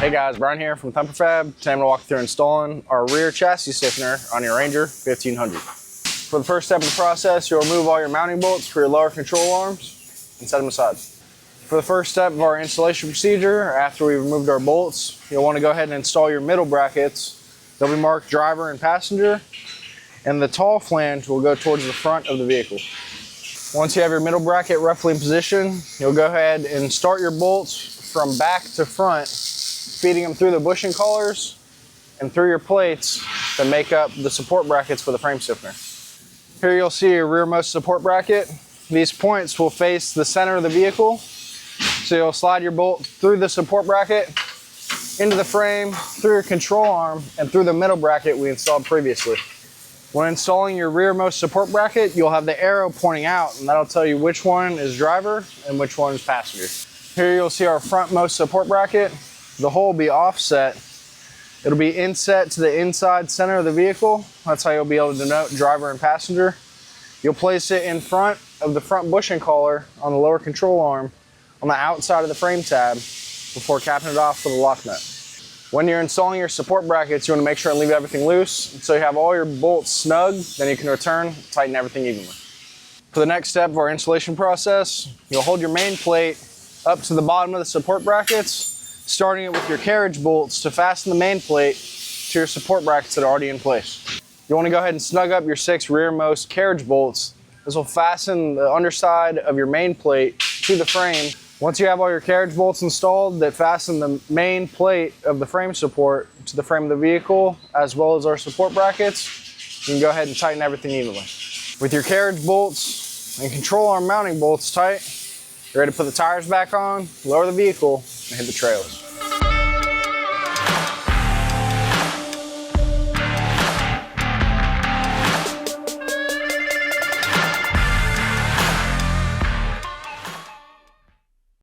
Hey guys, Brian here from Thumper Fab. Today I'm going to walk through installing our rear chassis stiffener on your Ranger 1500. For the first step of the process, you'll remove all your mounting bolts for your lower control arms and set them aside. For the first step of our installation procedure, after we've removed our bolts, you'll want to go ahead and install your middle brackets. They'll be marked driver and passenger, and the tall flange will go towards the front of the vehicle. Once you have your middle bracket roughly in position, you'll go ahead and start your bolts from back to front, feeding them through the bushing collars and through your plates that make up the support brackets for the frame stiffener. Here you'll see your rearmost support bracket. These points will face the center of the vehicle. So you'll slide your bolt through the support bracket, into the frame, through your control arm, and through the middle bracket we installed previously. When installing your rearmost support bracket, you'll have the arrow pointing out, and that'll tell you which one is driver and which one is passenger. Here you'll see our frontmost support bracket. The hole will be offset. It'll be inset to the inside center of the vehicle. That's how you'll be able to denote driver and passenger. You'll place it in front of the front bushing collar on the lower control arm on the outside of the frame tab before capping it off with a lock nut. When you're installing your support brackets, you want to make sure and leave everything loose so you have all your bolts snug, then you can return, tighten everything evenly. For the next step of our installation process, you'll hold your main plate up to the bottom of the support brackets, starting it with your carriage bolts to fasten the main plate to your support brackets that are already in place. You want to go ahead and snug up your 6 rearmost carriage bolts. This will fasten the underside of your main plate to the frame. Once you have all your carriage bolts installed that fasten the main plate of the frame support to the frame of the vehicle, as well as our support brackets, you can go ahead and tighten everything evenly. With your carriage bolts and control arm mounting bolts tight, you're ready to put the tires back on, lower the vehicle, and hit the trails.